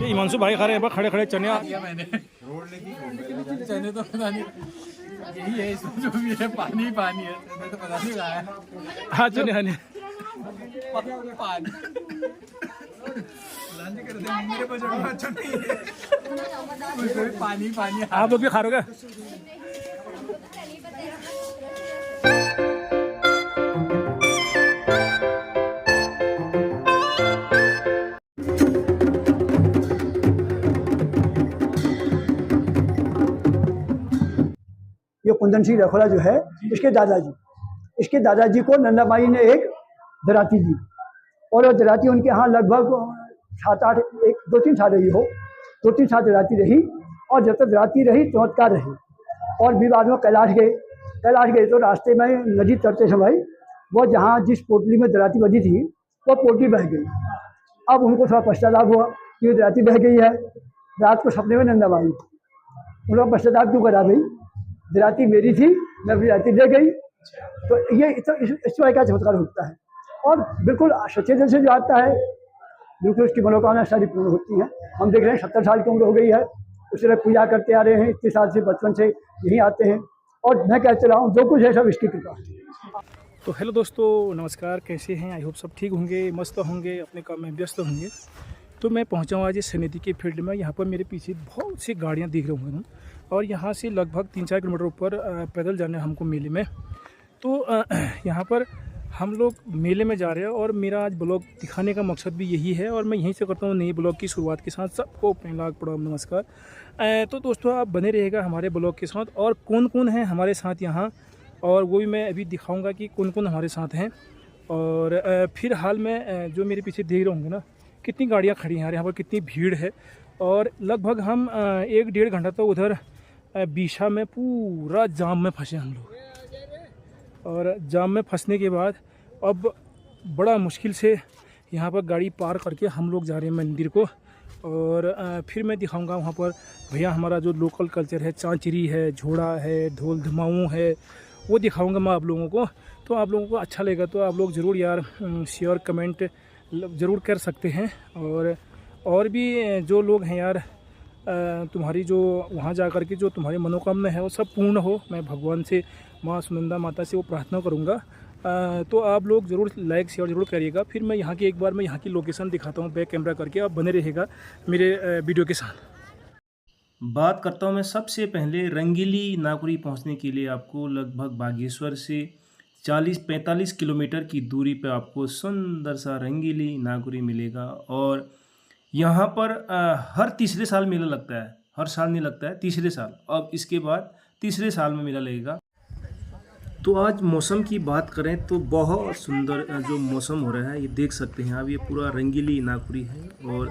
ये हिमांशु भाई खा रहे हैं खड़े खड़े चने। मैंने चने तो पता नहीं यही है, इसमें जो भी है पानी पानी है, चने तो पता नहीं खाया। हाँ चने खाने पानी मेरे को जो अच्छा नहीं है, पानी पानी। आप लोग भी खा रहे हो क्या? ये कुंदन सिंह रखोला जो है इसके दादाजी को नंदाबाई ने एक दराती दी, और वो दराती उनके यहाँ लगभग 7-8 2-3 साल रही हो, 2-3 साल दराती रही। और जब तक दराती रही चमत्कार रहे। और विवाद में कैलाश गए तो रास्ते में नदी चढ़ते समय वो जहाँ जिस पोटली में दराती बजी थी वो पोटली बह गई। अब उनको थोड़ा पश्चाताप हुआ कि ये दराती बह गई है। रात को सपने में नंदाबाई उनका पश्चाताप क्यों करा भाई, दराती मेरी थी, मैं अपनी दराती ले गई। तो ये इस तरह का चमत्कार होता है। और बिल्कुल सच्चे दिल से जो आता है बिल्कुल उसकी मनोकामना सारी पूर्ण होती हैं। हम देख रहे हैं 70 साल की उम्र हो गई है, उस तरह पूजा करते आ रहे हैं, इतने साल से बचपन से यहीं आते हैं। और मैं कहते रहा हूँ जो कुछ है सब इसकी कृपा है। तो हेलो दोस्तों, नमस्कार। कैसे हैं? आई होप सब ठीक होंगे, मस्त होंगे, अपने काम में व्यस्त होंगे। तो मैं पहुंचा हूँ आज इस समिति के फील्ड में। यहाँ पर मेरे पीछे बहुत सी गाड़ियाँ दिख रही होंगी और यहाँ से लगभग 3-4 किलोमीटर ऊपर पैदल जाना है हमको मेले में। तो यहाँ पर हम लोग मेले में जा रहे हैं और मेरा आज ब्लॉग दिखाने का मकसद भी यही है। और मैं यहीं से करता हूँ नई ब्लॉग की शुरुआत के साथ। सबको अपने लाख प्रणाम नमस्कार। तो दोस्तों आप बने रहिएगा हमारे ब्लॉग के साथ। और कौन कौन है हमारे साथ यहाँ, और वो भी मैं अभी दिखाऊंगा कि कौन कौन हमारे साथ हैं। और फिर हाल में जो मेरे पीछे देख रहे होंगे ना कितनी गाड़ियाँ खड़ी हैं यहाँ पर, कितनी भीड़ है। और लगभग हम 1-1.5 घंटा तो उधर बीशा में पूरा जाम में फंसे हम लोग। और जाम में फंसने के बाद अब बड़ा मुश्किल से यहाँ पर गाड़ी पार करके हम लोग जा रहे हैं मंदिर को। और फिर मैं दिखाऊंगा वहाँ पर भैया हमारा जो लोकल कल्चर है, चांचरी है, झोड़ा है, ढोल धमाऊँ है, वो दिखाऊंगा मैं आप लोगों को। तो आप लोगों को अच्छा लगेगा तो आप लोग ज़रूर यार शेयर कमेंट ज़रूर कर सकते हैं। और भी जो लोग हैं यार, तुम्हारी जो वहाँ जा कर के जो तुम्हारी मनोकामना है वो सब पूर्ण हो, मैं भगवान से, माँ सुनंदा माता से वो प्रार्थना करूँगा। तो आप लोग ज़रूर लाइक शेयर ज़रूर करिएगा। फिर मैं यहाँ की एक बार मैं यहाँ की लोकेशन दिखाता हूँ बैक कैमरा करके, आप बने रहेगा मेरे वीडियो के साथ। बात करता हूँ मैं सबसे पहले रंगीली नाकुरी पहुँचने के लिए आपको लगभग बागेश्वर से 40-45 किलोमीटर की दूरी पर आपको सुंदर सा रंगीली नाकुरी मिलेगा। और यहाँ पर हर तीसरे साल मेला लगता है, हर साल नहीं लगता है, तीसरे साल। अब इसके बाद तीसरे साल में मेला लगेगा। तो आज मौसम की बात करें तो बहुत सुंदर जो मौसम हो रहा है, ये देख सकते हैं आप, ये पूरा रंगीली नाकुरी है। और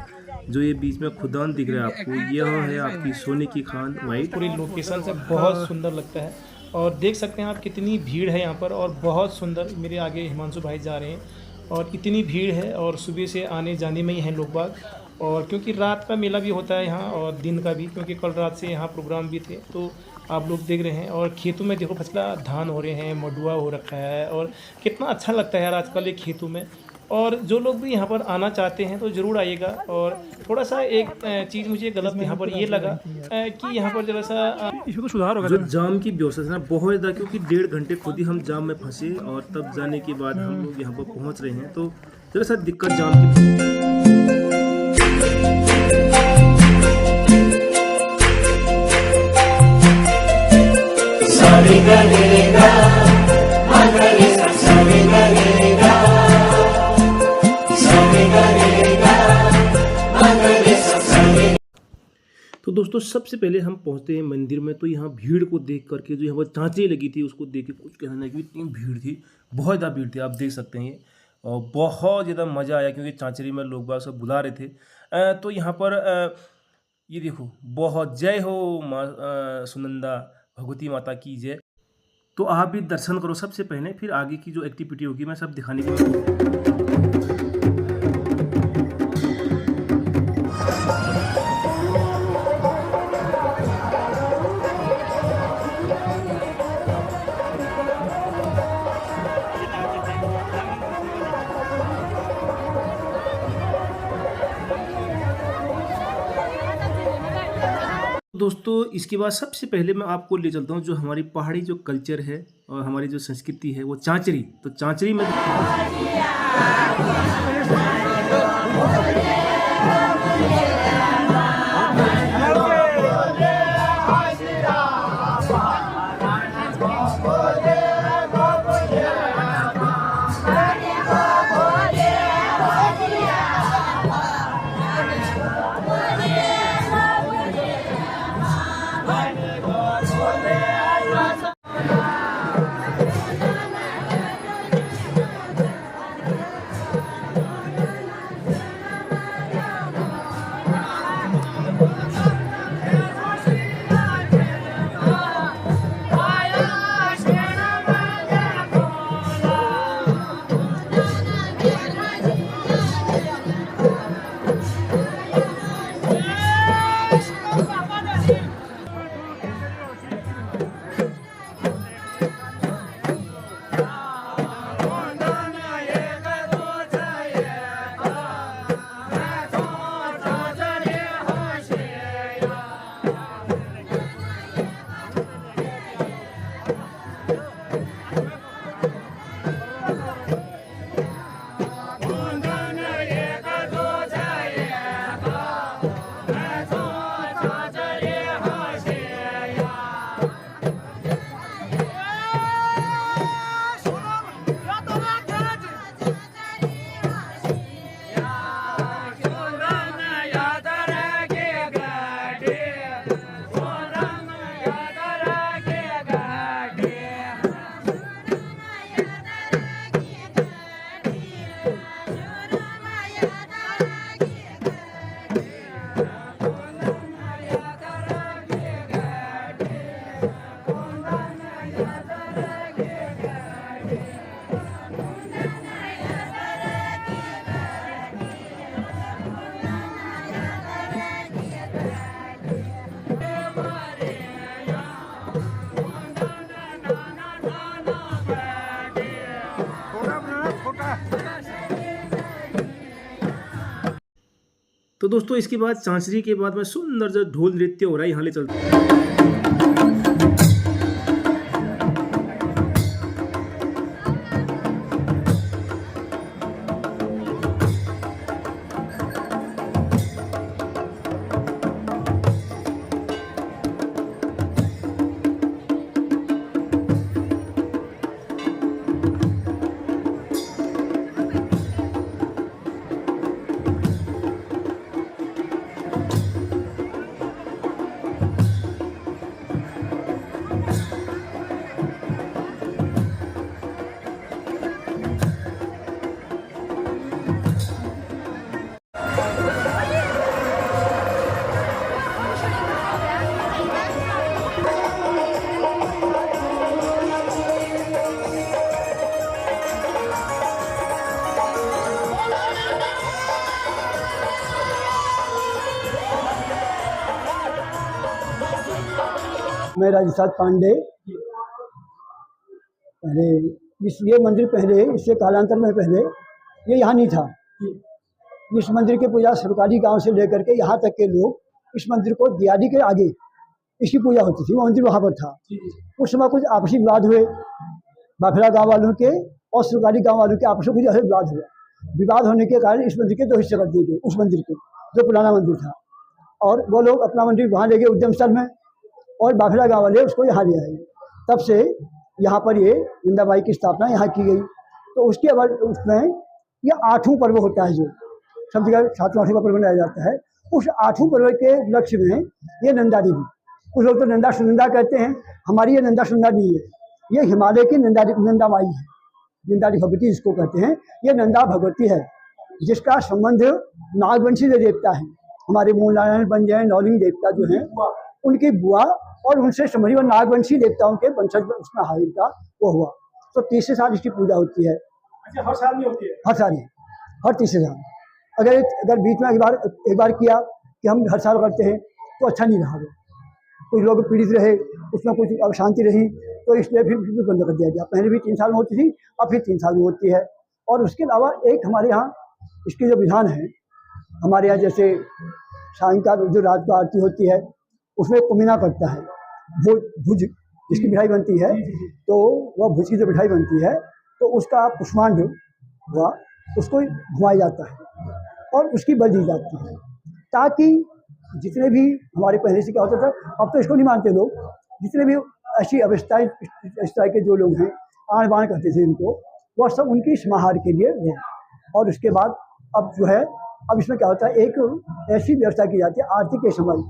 जो ये बीच में खुदान दिख रहा है आपको, यह है आपकी सोने की खान वाइट। पूरी लोकेशन से बहुत सुंदर लगता है। और देख सकते हैं आप कितनी भीड़ है यहाँ पर, और बहुत सुंदर। मेरे आगे हिमांशु भाई जा रहे हैं और इतनी भीड़ है, और सुबह से आने जाने में ही हैं लोग बाग। और क्योंकि रात का मेला भी होता है यहाँ और दिन का भी, क्योंकि कल रात से यहाँ प्रोग्राम भी थे। तो आप लोग देख रहे हैं। और खेतों में देखो फसला धान हो रहे हैं, मडुआ हो रखा है, और कितना अच्छा लगता है यार आजकल ये खेतों में। और जो लोग भी यहाँ पर आना चाहते हैं तो ज़रूर आइएगा। और थोड़ा सा एक चीज़ मुझे गलत यहाँ पर ये लगा कि यहाँ पर जरा सा इसमें तो सुधार होगा। जो जाम की व्यवस्था है ना बहुत ज़्यादा, क्योंकि 1.5 घंटे खुद ही हम जाम में फंसे और तब जाने के बाद हम लोग यहाँ पर पहुँच रहे हैं। तो जरा सा दिक्कत जाम की। तो दोस्तों सबसे पहले हम पहुंचते हैं मंदिर में। तो यहाँ भीड़ को देख करके, जो यहाँ पर चांचरी लगी थी उसको देख के कुछ कहना नहीं कि इतनी भीड़ थी, बहुत ज़्यादा भीड़ थी, आप देख सकते हैं। और बहुत ज़्यादा मज़ा आया क्योंकि चांचरी में लोग बाग सब बुला रहे थे। तो यहाँ पर ये देखो, बहुत जय हो माँ सुनंदा भगवती माता की जय। तो आप भी दर्शन करो सबसे पहले, फिर आगे की जो एक्टिविटी होगी मैं सब दिखाने की। दोस्तों इसके बाद सबसे पहले मैं आपको ले चलता हूँ जो हमारी पहाड़ी जो कल्चर है और हमारी जो संस्कृति है वो चांचरी। तो चांचरी में तो दोस्तों इसके बाद चांचरी के बाद में सुंदर जो ढोल नृत्य हो रहा है यहाँ ले चलते हैं। मैं राजस्थान पांडे। पहले ये मंदिर पहले इससे कालांतर में पहले ये यहाँ नहीं था। इस मंदिर की पूजा सरकारी गांव से लेकर के यहाँ तक के लोग इस मंदिर को दियाली के आगे इसकी पूजा होती थी। वो मंदिर वहाँ पर था। उस समय कुछ आपसी विवाद हुए बाफेला गांव वालों के और सरकारी गांव वालों के आपस में कुछ विवाद हुआ। विवाद होने के कारण इस मंदिर के 2 हिस्से कर दिए गए। उस मंदिर के जो पुराना मंदिर था और वो लोग अपना मंदिर वहाँ ले गए उद्यम स्थल में और बाफेला गांव वाले उसको यहाँ ले आए। तब से यहाँ पर ये नंदाबाई की स्थापना यहाँ की गई। तो उसके बाद उसमें ये 8वां पर्व होता है जो सब जगह 7वां 8वां पर्व मनाया जाता है। उस 8वें पर्व के लक्ष्य में ये नंदा देवी, कुछ लोग तो नंदा सुनंदा कहते हैं, हमारी ये नंदा सुनंदा नहीं है, ये हिमालय की नंदा माई है। नंदा भगवती जिसको कहते हैं, ये नंदा भगवती है जिसका संबंध नागवंशी देवता है। हमारे मूल नारायण बन जाए नौलिंग देवता जो हैं उनकी बुआ और उनसे समझी और नागवंशी देवताओं के वंशज उसमें हाइल का वो हुआ। तो तीसरे साल इसकी पूजा होती है। अच्छा, हर साल में होती है? हर साल, हर तीसरे साल। अगर बीच में एक बार किया कि हम हर साल करते हैं तो अच्छा नहीं रहा। कुछ लोग पीड़ित रहे, उसमें कुछ अशांति रही, तो इसलिए फिर बंद कर दिया गया। पहले भी 3 साल में होती थी, अब फिर 3 साल में होती है। और उसके अलावा एक हमारे यहाँ इसकी जो विधान है, हमारे यहाँ जैसे सायंकाल जो रात को आरती होती है उसमें कुमिना करता है, वो भुज जिसकी मिठाई बनती है, तो वह भुज की जो मिठाई बनती है तो उसका पुष्पांड हुआ, उसको घुमाया जाता है और उसकी बलि दी जाती है, ताकि जितने भी हमारे पहले से क्या होता था, अब तो इसको नहीं मानते लोग, जितने भी ऐसी अवस्थाएं इस तरह के जो लोग हैं आण बाण करते थे इनको, वह सब उनकी समाहार के लिए हुआ। और उसके बाद अब जो है, अब इसमें क्या होता है, एक ऐसी व्यवस्था की जाती है आरती के समय,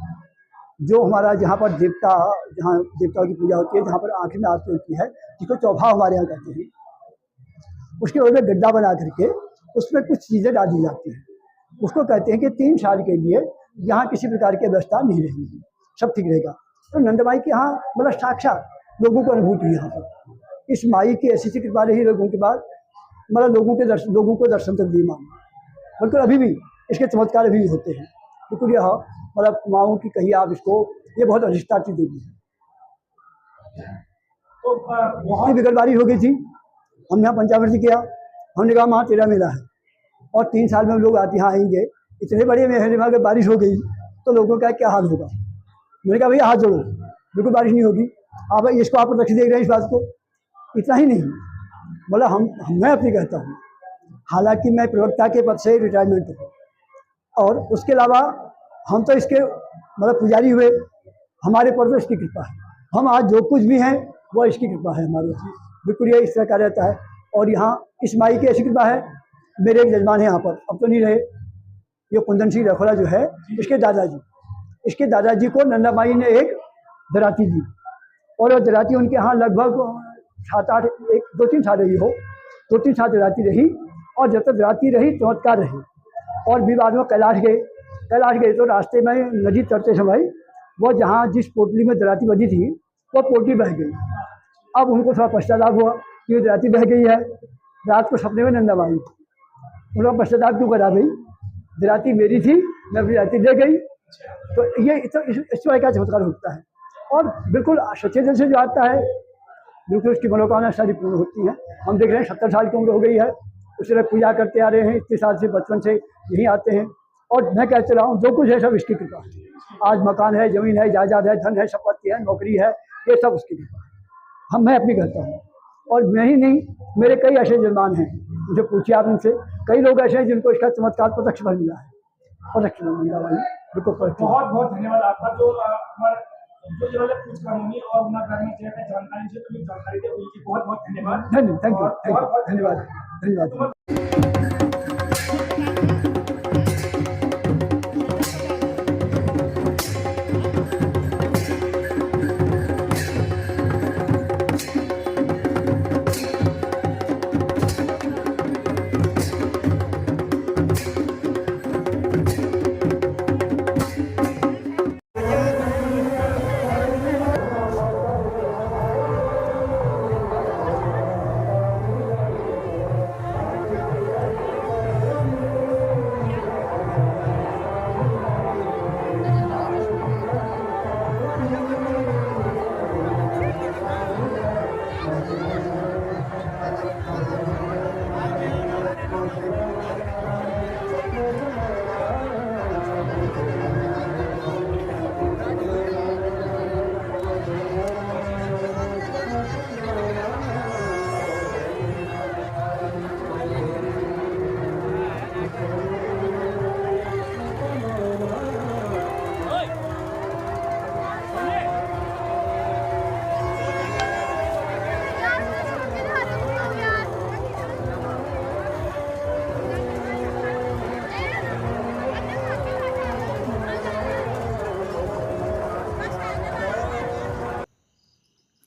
जो हमारा जहाँ पर देवता, जहाँ देवताओं की पूजा होती है, जहाँ पर आखिर में आरती होती है, जिसको चौभाव हमारे यहाँ कहते हैं, उसके ऊपर में गड्ढा बना करके उसमें कुछ चीज़ें डाल दी जाती हैं। उसको कहते हैं कि 3 साल के लिए यहाँ किसी प्रकार की व्यवस्था नहीं रहेगी, सब ठीक रहेगा। तो नंदमाई के यहाँ मतलब साक्षात लोगों को अनुभूति हुई यहाँ पर, इस माई की ऐसी कृपा रही लोगों के बाद, मतलब लोगों को दर्शन तक दी माँ, बिल्कुल अभी भी इसके चमत्कार अभी भी होते हैं। बिल्कुल यह मतलब माओं की कही आप इसको, ये बहुत अधिष्ठाती देवी है। तो बहुत बिगड़बारी हो गई थी, हम यहाँ पंचामृति किया, हमने कहा माँ तेरा मेला है, और 3 साल में हम लोग आते यहाँ आएंगे, इतने बड़े मेले में अगर बारिश हो गई तो लोगों का क्या हाल होगा। मैंने कहा भैया हाथ जोड़ो, बिल्कुल बारिश नहीं होगी, आप इसको आप रख देख रहे हैं इस बात को। इतना ही नहीं, बोला मैं अपनी कहता हूँ, हालांकि मैं प्रवक्ता के पद से रिटायरमेंट हूँ, और उसके अलावा हम तो इसके मतलब पुजारी हुए, हमारे पर तो इसकी कृपा है, हम आज जो कुछ भी हैं वह इसकी कृपा है हमारे यहाँ, बिल्कुल ये इस तरह का रहता है। और यहाँ इस माई की ऐसी कृपा है, मेरे एक जजमान है यहाँ पर, अब तो नहीं रहे, ये कुंदन सिंह रखोला जो है, इसके दादाजी को नंदा माई ने एक दराती दी, और वो दराती उनके यहाँ लगभग 7-8 2-3 साल रही हो, 2-3 साल दराती रही, और जब तक दराती रही चमत्कार रहे। और भी बाद में कैलाश गए तो रास्ते में नदी चढ़ते समय वो जहाँ जिस पोटली में दराती बजी थी वो पोटली बह गई। अब उनको थोड़ा पश्चाताप हुआ कि दराती बह गई है, रात को सपने में नंदा माई, उनका पश्चाताप क्यों करा भाई, दराती मेरी थी, मैं अपनी दराती ले गई। तो ये इस तरह का चमत्कार होता है, और बिल्कुल सच्चे दिल से जो आता है बिल्कुल उसकी मनोकामना सारी पूर्ण होती हैं। हम देख रहे हैं 70 साल की उम्र हो गई है, उससे पूजा करते आ रहे हैं इतने साल से, बचपन से यहीं आते हैं, और मैं कहते रहा हूँ जो कुछ है सब इसकी कृपा है। आज मकान है, जमीन है, जायदाद है, धन है, संपत्ति है, नौकरी है, ये सब उसकी कृपा है। मैं अपनी कहता हूँ, और मैं ही नहीं, मेरे कई ऐसे जजमान हैं, मुझे पूछिए आप उनसे, कई लोग ऐसे हैं जिनको इसका चमत्कार प्रत्यक्ष फल मिला है, प्रत्यक्ष फल मिला है। बहुत बहुत धन्यवाद आपका, जो हमारा जो कुछ कानूनी और उतना करनी चाहिए जानकारी से तुम्हें जानकारी दे, उनकी बहुत बहुत धन्यवाद। थैंक यू, धन्यवाद।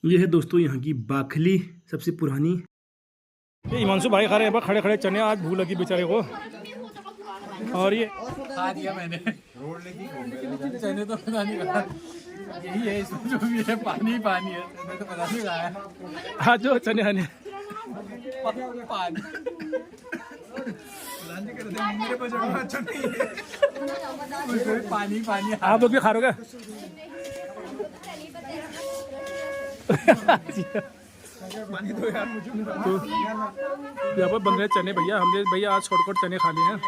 ये है दोस्तों यहाँ की बाखली, सबसे पुरानी। ये हिमांशु भाई खा रहे हैं खड़े खड़े चने, आज भूख लगी बेचारे को, और ये खा दिया मैंने, चने तो पता नहीं कहा, यही है इसमें जो भी है, पानी है, मैं तो पता नहीं कहा है। आज जो चने आने पानी मेरे पास अच्छा नहीं है, पानी आप लोग भी खा रहे हो क्या? पानी दो यार मुझे। तो यहाँ पर बन रहे चने भैया, हमने भैया आज शॉर्टकट चने खा लिए हैं।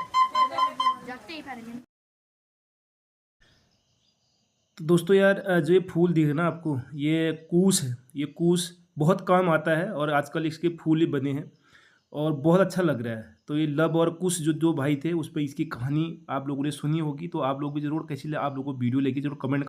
तो दोस्तों यार जो ये फूल दिख रहे ना आपको, ये कूस है। ये कूस बहुत काम आता है और आजकल इसके फूल ही बने हैं और बहुत अच्छा लग रहा है। तो ये लब और कुश जो दो भाई थे, उस पे इसकी कहानी आप लोगों ने सुनी होगी, तो आप लोग भी ज़रूर कैसी लगी आप लोगों को वीडियो लेके ज़रूर कमेंट